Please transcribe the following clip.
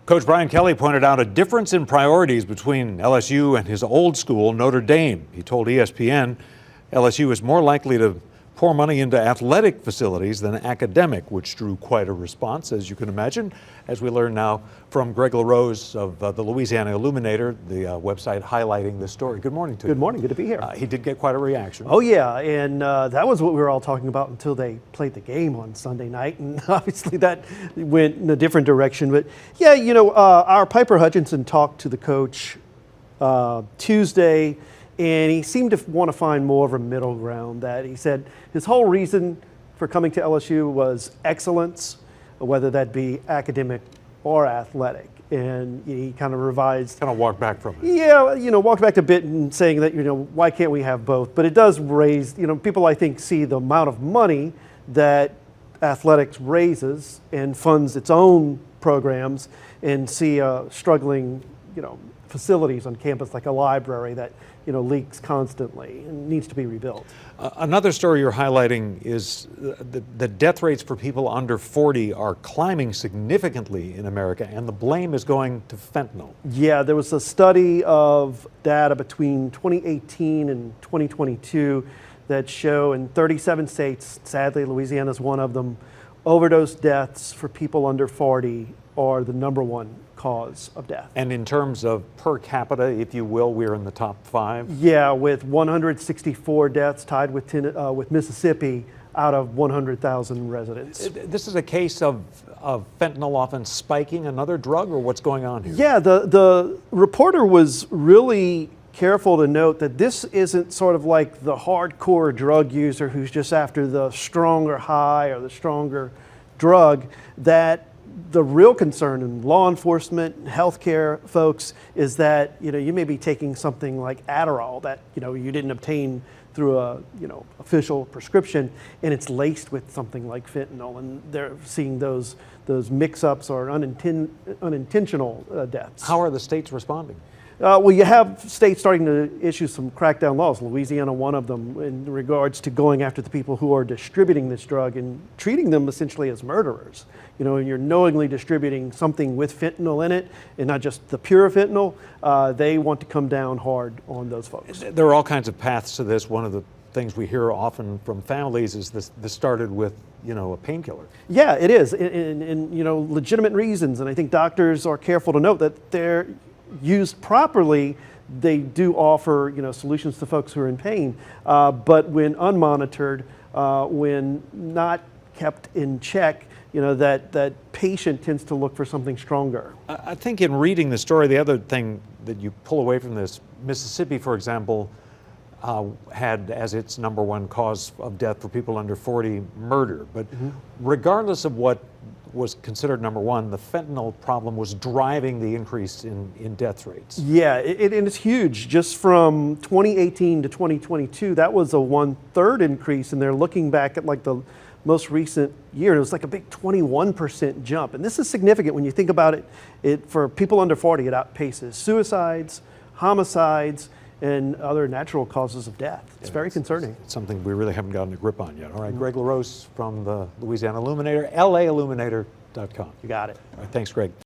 Coach Brian Kelly pointed out a difference in priorities between LSU and his old school, Notre Dame. He told ESPN LSU is more likely to pour money into athletic facilities than academic, which drew quite a response, as you can imagine, as we learn now from Greg LaRose of the Louisiana Illuminator, the website highlighting this story. Good morning to you. Good morning. Good to be here. He did get quite a reaction. Oh, yeah, and that was what we were all talking about until they played the game on Sunday night, and obviously that went in a different direction. But, yeah, you know, our Piper Hutchinson talked to the coach Tuesday, and he seemed to want to find more of a middle ground. That he said his whole reason for coming to LSU was excellence, whether that be academic or athletic. And he kind of revised. Kind of walked back from it. Yeah, you know, walked back a bit and saying that, you know, why can't we have both? But it does raise, you know, people I think see the amount of money that athletics raises and funds its own programs and see struggling, you know, facilities on campus like a library that, you know, leaks constantly and needs to be rebuilt. Another story you're highlighting is the death rates for people under 40 are climbing significantly in America, and the blame is going to fentanyl. Yeah, there was a study of data between 2018 and 2022 that show in 37 states, sadly Louisiana is one of them, overdose deaths for people under 40 are the #1 cause of death. And in terms of per capita, if you will, we're in the top 5? Yeah, with 164 deaths, tied with Mississippi out of 100,000 residents. This is a case of fentanyl often spiking another drug, or what's going on here? Yeah, the reporter was really careful to note that this isn't sort of like the hardcore drug user who's just after the stronger high or the stronger drug. That the real concern in law enforcement, healthcare folks, is that, you know, you may be taking something like Adderall that, you know, you didn't obtain through a, you know, official prescription, and it's laced with something like fentanyl, and they're seeing those mix-ups or unintentional deaths. How are the states responding? Well, you have states starting to issue some crackdown laws. Louisiana, one of them, in regards to going after the people who are distributing this drug and treating them essentially as murderers. You know, you're knowingly distributing something with fentanyl in it, and not just the pure fentanyl. They want to come down hard on those folks. There are all kinds of paths to this. One of the things we hear often from families is this started with, you know, a painkiller. Yeah, it is, and you know, legitimate reasons. And I think doctors are careful to note that they're used properly, they do offer, you know, solutions to folks who are in pain. But when unmonitored, when not kept in check, you know, that patient tends to look for something stronger. I think in reading the story, the other thing that you pull away from this, Mississippi, for example, had as its #1 cause of death for people under 40 murder. But regardless of what was considered #1, the fentanyl problem was driving the increase in death rates. Yeah, and it's huge. Just from 2018 to 2022, that was a 1/3 increase, and they're looking back at like the most recent year, it was like a big 21% jump. And this is significant when you think about it for people under 40, it outpaces suicides, homicides, and other natural causes of death. It's very concerning. It's something we really haven't gotten a grip on yet. All right, Greg LaRose from the Louisiana Illuminator, LAilluminator.com. You got it. All right, thanks, Greg.